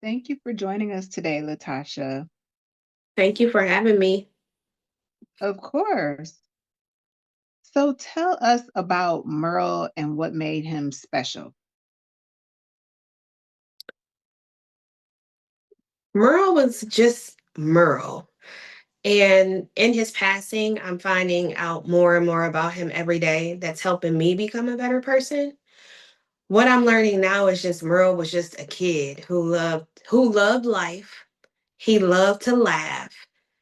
Thank you for joining us today, LaTasha. Thank you for having me. Of course. So tell us about Merle and what made him special. Merle was just Merle. And in his passing, I'm finding out more and more about him every day that's helping me become a better person. What I'm learning now is just Merle was just a kid who loved life. He loved to laugh.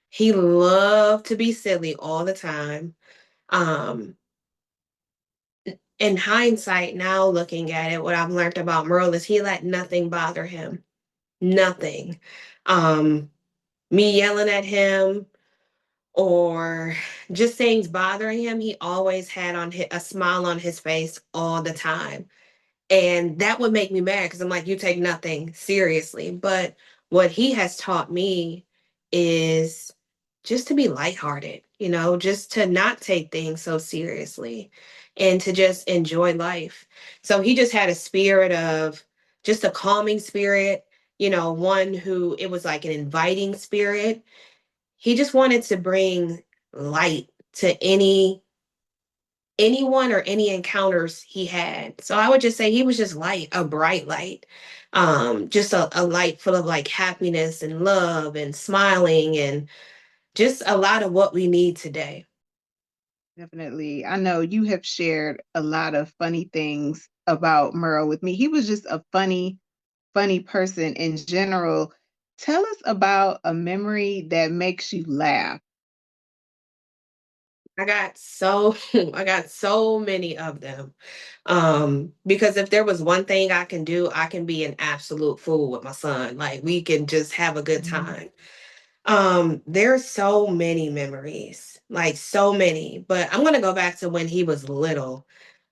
He loved to be silly all the time. Um in hindsight, now looking at it, what I've learned about Merle is he let nothing bother him. Nothing. Um Me yelling at him or just things bothering him, he always had a smile on his face all the time. And that would make me mad because I'm like, you take nothing seriously. But what he has taught me is just to be lighthearted, just to not take things so seriously and to just enjoy life. So he just had a spirit of just a calming spirit, one who it was like an inviting spirit. He just wanted to bring light to anyone or any encounters he had. So I would just say he was just light, a bright light. Just a light full of like happiness and love and smiling and just a lot of what we need today. Definitely. I know you have shared a lot of funny things about Merle with me. He was just a funny person in general. Tell us about a memory that makes you laugh. I got so many of them. Because if there was one thing I can do, I can be an absolute fool with my son. Like we can just have a good Mhm. time. There's so many memories, like so many, but I'm gonna go back to when he was little.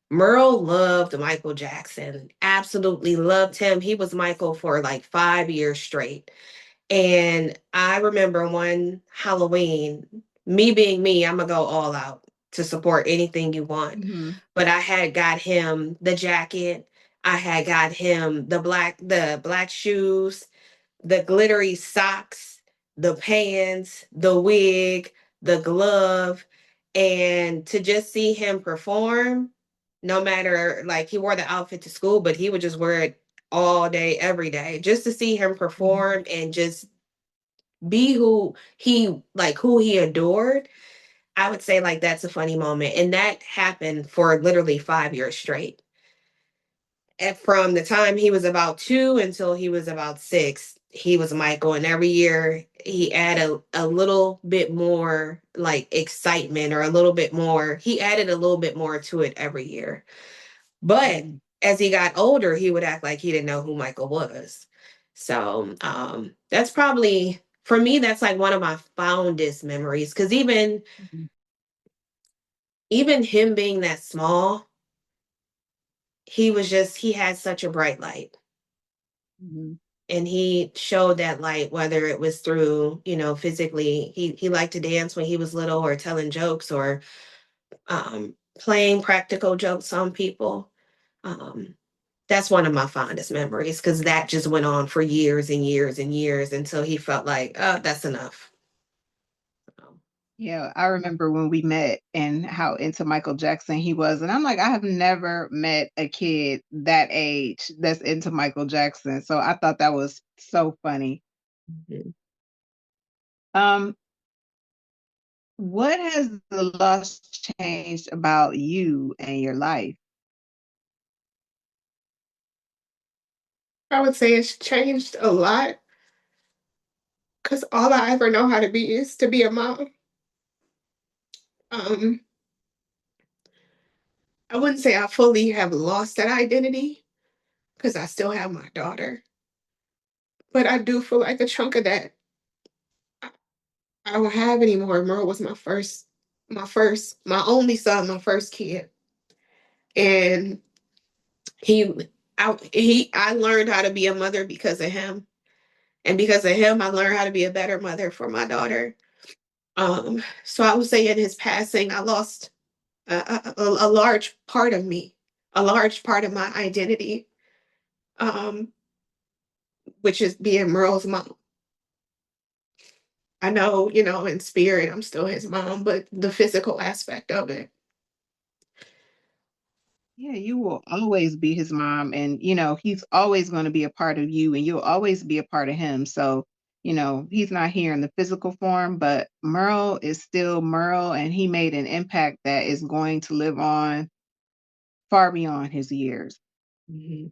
Merle loved Michael Jackson, absolutely loved him. He was Michael for like 5 years straight. And I remember one Halloween, me being me, I'm gonna go all out to support anything you want. Mhm. But I had got him the jacket, I had got him the black shoes, the glittery socks, the pants, the wig, the glove, and to just see him perform, no matter like he wore the outfit to school, but he would just wear it all day, every day, just to see him Mhm. perform and just be who he adored. I would say like that's a funny moment. And that happened for literally 5 years straight, and from the time he was about 2 until he was about 6, he was Michael. And every year he added a little bit more like excitement or a little bit more. He added a little bit more to it every year. But Mhm. as he got older, he would act like he didn't know who Michael was. So that's probably, for me, that's like one of my fondest memories. Because Mhm. even him being that small, he had such a bright light. Mhm. And he showed that light, whether it was through, physically. He liked to dance when he was little, or telling jokes, or playing practical jokes on people. um, that's one of my fondest memories, because that just went on for years and years and years until he felt like, oh, that's enough. Um, Yeah, I remember when we met and how into Michael Jackson he was. And I'm like, I have never met a kid that age that's into Michael Jackson. So I thought that was so funny. mhm. Um, what has the loss changed about you and your life? I would say it's changed a lot, because all I ever know how to be is to be a mom. Um, I wouldn't say I fully have lost that identity, because I still have my daughter, but I do feel like a chunk of that I don't have anymore. Merle was my only son, my first kid, and he, I learned how to be a mother because of him, and because of him, I learned how to be a better mother for my daughter. So I would say in his passing, I lost a large part of me, a large part of my identity. Um, which is being Merle's mom. I know, in spirit, I'm still his mom, but the physical aspect of it. Yeah, you will always be his mom, and he's always going to be a part of you, and you'll always be a part of him. So, he's not here in the physical form, but Merle is still Merle, and he made an impact that is going to live on far beyond his years. Mhm.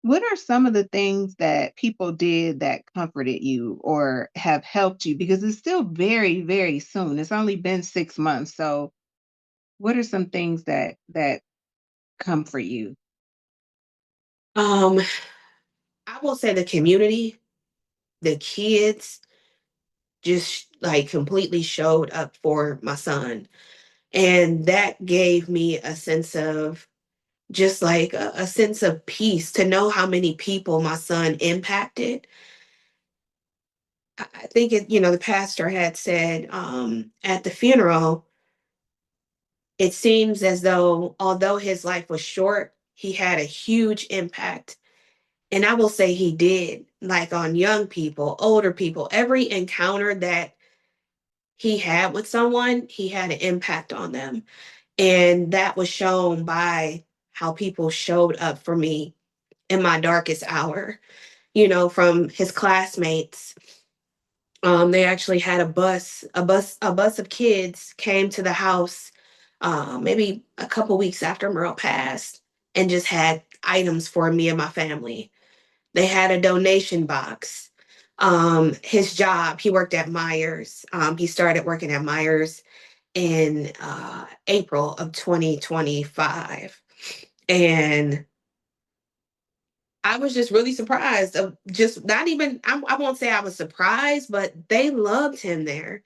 What are some of the things that people did that comforted you or have helped you? Because it's still very, very soon. It's only been 6 months. So, what are some things that comfort you? Um, I will say the community, the kids just like completely showed up for my son. And that gave me a sense of just like a sense of peace to know how many people my son impacted. I think the pastor had said at the funeral, it seems as though although his life was short, he had a huge impact. And I will say he did, like on young people, older people, every encounter that he had with someone, he had an impact on them. And that was shown by how people showed up for me in my darkest hour, from his classmates. They actually had a bus of kids came to the house maybe a couple weeks after Merle passed and just had items for me and my family. They had a donation box. His job, he worked at Myers. He started working at Myers in April of 2025. And I was just really surprised of just not even, I won't say I was surprised, but they loved him there.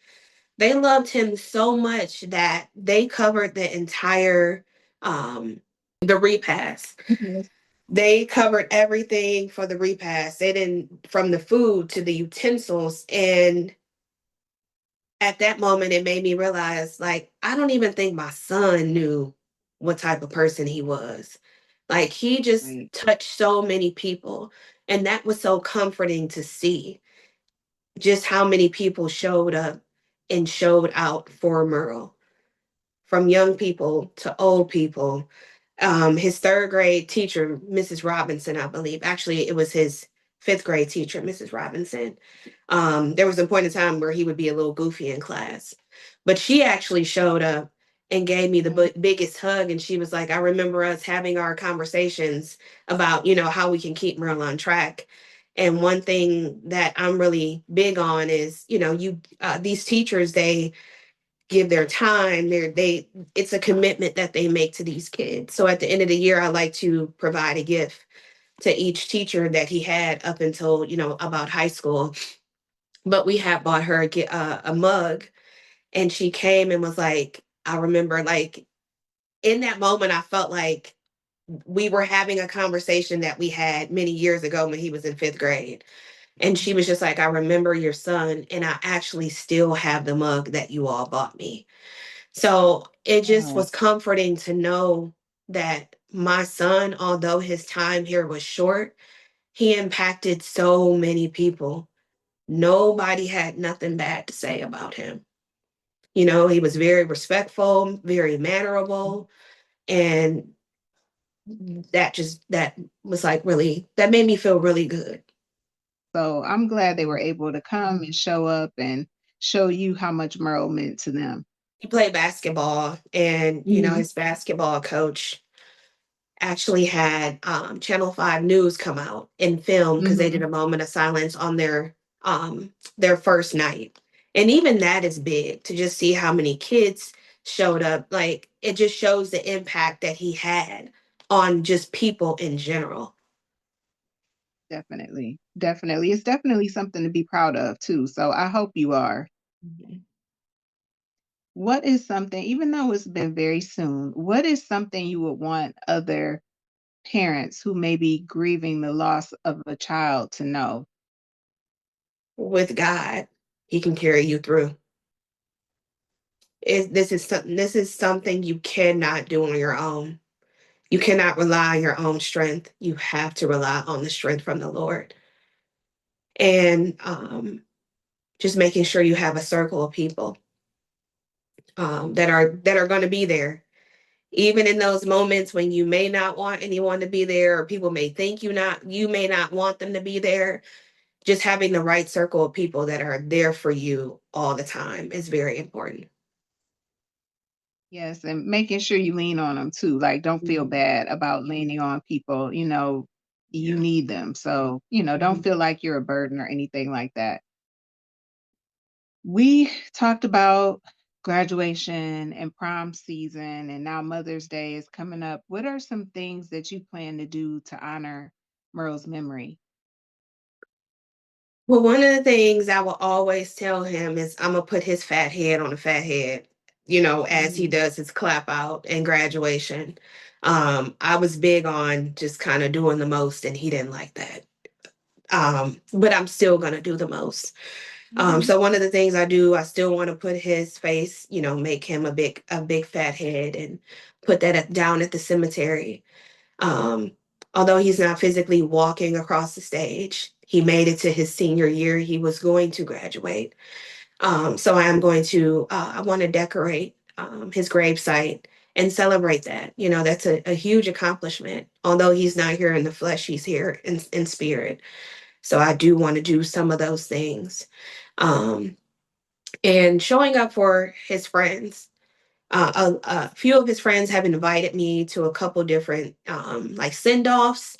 They loved him so much that they covered the entire the repast. Yes. They covered everything for the repast. They didn't, from the food to the utensils. And at that moment, it made me realize, like, I don't even think my son knew what type of person he was. Like, he just Right. touched so many people. And that was so comforting to see just how many people showed up and showed out for Merle, from young people to old people. His third grade teacher, Mrs. Robinson, I believe. Actually, it was his fifth grade teacher, Mrs. Robinson. There was a point in time where he would be a little goofy in class, but she actually showed up and gave me the Mhm. biggest hug. And she was like, I remember us having our conversations about, how we can keep Merle on track. And one thing that I'm really big on is, these teachers, they give their time, it's a commitment that they make to these kids. So at the end of the year, I like to provide a gift to each teacher that he had up until about high school. But we had bought her a mug, and she came and was like, I remember, like, in that moment, I felt like we were having a conversation that we had many years ago when he was in fifth grade. And she was just like, I remember your son, and I actually still have the mug that you all bought me. So it just Wow. was comforting to know that my son, although his time here was short, he impacted so many people. Nobody had nothing bad to say about him. He was very respectful, very mannerable, and that was like really, that made me feel really good. So I'm glad they were able to come and show up and show you how much Merle meant to them. He played basketball, and Hmm. his basketball coach actually had Channel 5 News come out and film because they did Hmm. a moment of silence on their first night. And even that is big to just see how many kids showed up. Like, it just shows the impact that he had on just people in general. Definitely. Definitely. It's definitely something to be proud of too. So I hope you are. Mhm. What is something, even though it's been very soon, what is something you would want other parents who may be grieving the loss of a child to know? With God, he can carry you through. This is something you cannot do on your own. You cannot rely on your own strength. You have to rely on the strength from the Lord. and just making sure you have a circle of people that are going to be there, even in those moments when you may not want anyone to be there, or people may think you may not want them to be there. Just having the right circle of people that are there for you all the time is very important. Yes, and making sure you lean on them too. Like, don't feel Mhm. bad about leaning on people. You Yeah. need them. So, don't Mhm. feel like you're a burden or anything like that. We talked about graduation and prom season, and now Mother's Day is coming up. What are some things that you plan to do to honor Merle's memory? Well, one of the things I will always tell him is I'm gonna put his fat head on a fat head, as he Mhm. does his clap out and graduation. I was big on just kind of doing the most, and he didn't like that. But I'm still gonna do the most. Mhm. So one of the things I do, I still want to put his face, make him a big fat head and put that down at the cemetery. Um, Although he's not physically walking across the stage, he made it to his senior year. He was going to graduate. So I am going to, I want to decorate his gravesite and celebrate that. That's a huge accomplishment. Although he's not here in the flesh, he's here in spirit. So I do want to do some of those things. Um, and showing up for his friends. A few of his friends have invited me to a couple different like send offs,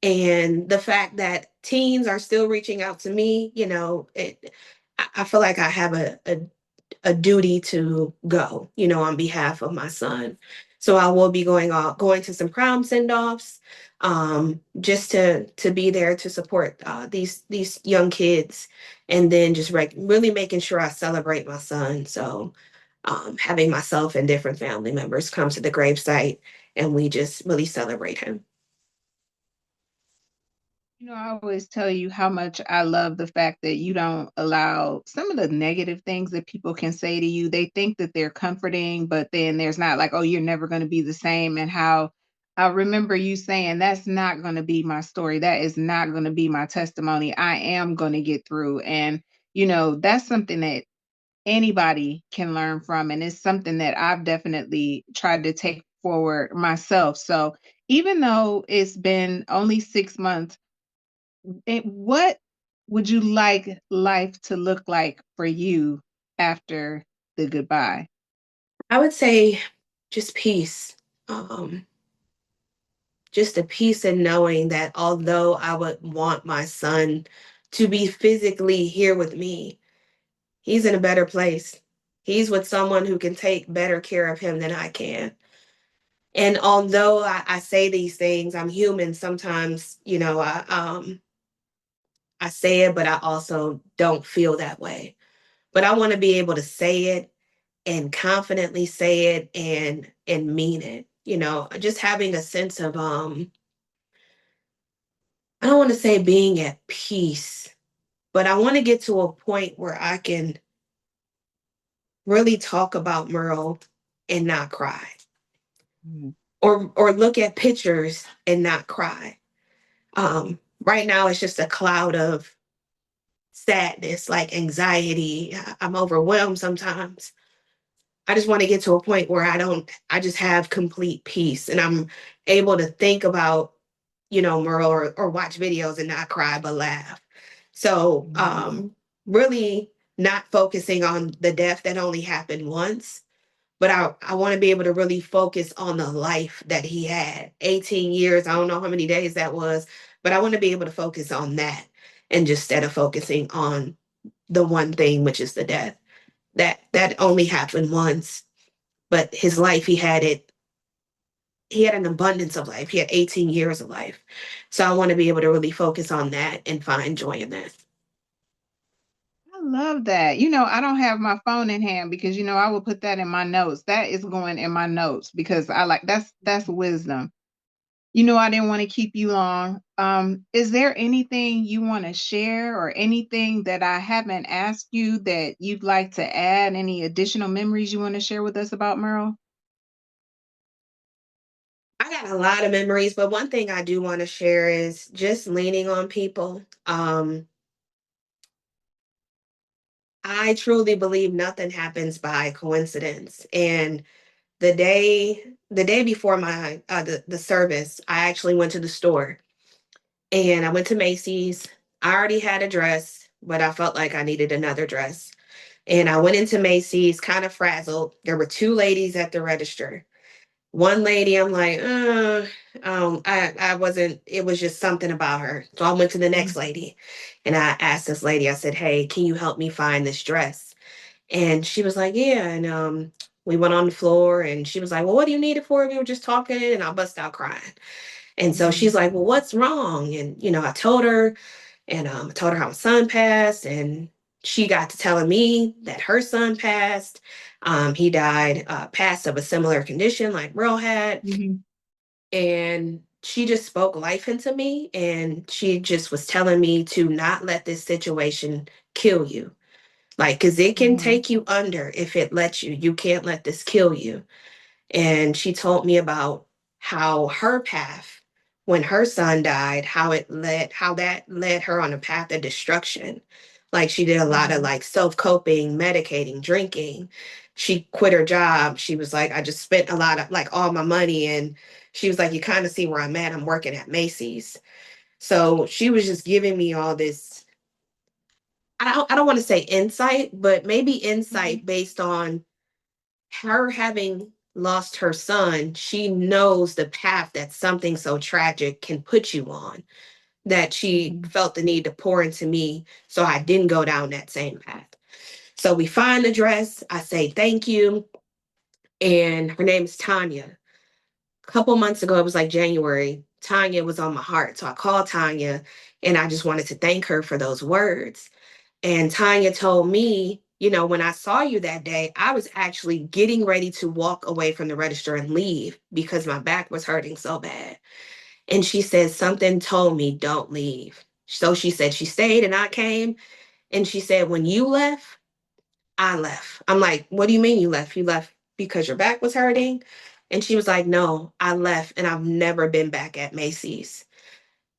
and the fact that teens are still reaching out to me, I feel like I have a duty to go, on behalf of my son. So I will be going to some prom send offs, just to be there to support these young kids, and then just really making sure I celebrate my son. So having myself and different family members come to the gravesite, and we just really celebrate him. I always tell you how much I love the fact that you don't allow some of the negative things that people can say to you. They think that they're comforting, but then there's not like, oh, you're never going to be the same. And how I remember you saying, that's not going to be my story. That is not going to be my testimony. I am going to get through. And, that's something that anybody can learn from. And it's something that I've definitely tried to take forward myself. So even though it's been only 6 months, what would you like life to look like for you after the goodbye? I would say just peace. Um, just a peace in knowing that although I would want my son to be physically here with me, he's in a better place. He's with someone who can take better care of him than I can. And although I say these things, I'm human. Sometimes, I say it, but I also don't feel that way. But I want to be able to say it and confidently say it and mean it. Just having a sense of I don't want to say being at peace, but I want to get to a point where I can really talk about Merle and not cry, Mhm. or look at pictures and not cry. Right now it's just a cloud of sadness, like anxiety. I'm overwhelmed sometimes. I just want to get to a point where I just have complete peace, and I'm able to think about, Merle, or watch videos and not cry but laugh. So, Mhm. really not focusing on the death that only happened once, but I want to be able to really focus on the life that he had. 18 years, I don't know how many days that was, but I want to be able to focus on that, and just instead of focusing on the one thing, which is the death. That only happened once, but his life, he had an abundance of life. He had 18 years of life. So I want to be able to really focus on that and find joy in that. I love that. I don't have my phone in hand because I will put that in my notes. That is going in my notes because I like that's wisdom. I didn't want to keep you long. Is there anything you want to share or anything that I haven't asked you that you'd like to add? Any additional memories you want to share with us about Merle? I got a lot of memories, but one thing I do want to share is just leaning on people. I truly believe nothing happens by coincidence. And the day before my the service, I actually went to the store and I went to Macy's. I already had a dress, but I felt like I needed another dress. And I went into Macy's kind of frazzled. There were two ladies at the register. One lady, I'm like, I wasn't, it was just something about her. So I went to the next Mhm. lady and I asked this lady, I said, hey, can you help me find this dress? And she was like, yeah. And we went on the floor and she was like, well, what do you need it for? We were just talking and I bust out crying. And so she's Mhm. like, well, what's wrong? And, I told her, and I told her how my son passed, and she got to telling me that her son passed. He died, passed of a similar condition like Merle had. Mhm. And she just spoke life into me. And she just was telling me to not let this situation kill you. Like, because it can Mhm. take you under if it lets you. You can't let this kill you. And she told me about how her path, when her son died, how that led her on a path of destruction. Like she did a lot of Mhm. like self-coping, medicating, drinking. She quit her job. She was like, I just spent a lot of like all my money. And she was like, you kind of see where I'm at. I'm working at Macy's. So she was just giving me all this, I don't want to say insight, but maybe Mhm. insight based on her having lost her son. She knows the path that something so tragic can put you on, that she Mhm. felt the need to pour into me so I didn't go down that same path. So we find the dress. I say thank you. And her name is Tanya. A couple months ago, it was like January, Tanya was on my heart. So I called Tanya and I just wanted to thank her for those words. And Tanya told me, when I saw you that day, I was actually getting ready to walk away from the register and leave because my back was hurting so bad. And she said, something told me, don't leave. So she said she stayed and I came. And she said, when you left, I left. I'm like, what do you mean you left? You left because your back was hurting? And she was like, no, I left and I've never been back at Macy's.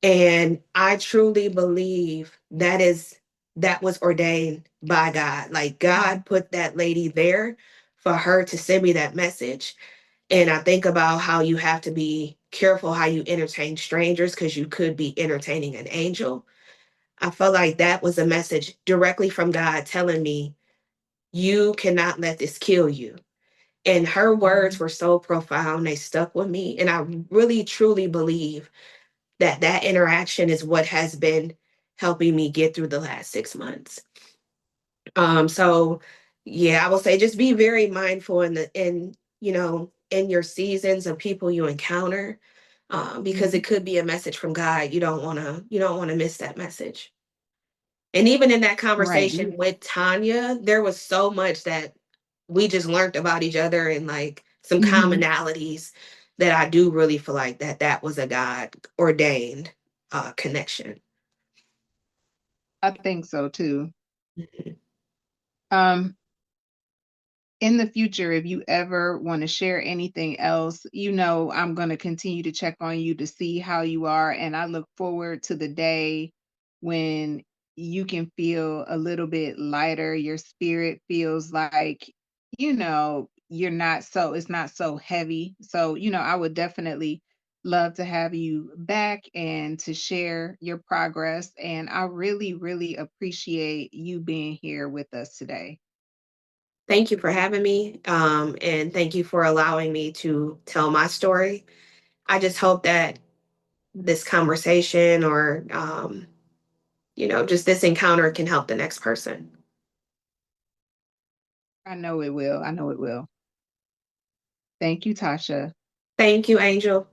And I truly believe that was ordained by God. Like Mhm. God put that lady there for her to send me that message. And I think about how you have to be careful how you entertain strangers because you could be entertaining an angel. I felt like that was a message directly from God telling me, you cannot let this kill you. And her words Mhm. were so profound, they stuck with me. And I really, truly believe that interaction is what has been helping me get through the last 6 months. So yeah, I will say just be very mindful in your seasons of people you encounter, because Mhm. it could be a message from God. You don't want to miss that message. And even in that Right. conversation with Tanya, there was so much that we just learned about each other and like some Mhm. commonalities that I do really feel like that was a God ordained connection. I think so too. Mhm. Um, in the future, if you ever want to share anything else, I'm going to continue to check on you to see how you are. And I look forward to the day when you can feel a little bit lighter. Your spirit feels like, it's not so heavy. So, I would definitely love to have you back and to share your progress. And I really, really appreciate you being here with us today. Thank you for having me. And thank you for allowing me to tell my story. I just hope that this conversation or, just this encounter can help the next person. I know it will. I know it will. Thank you, Tasha. Thank you, Angel.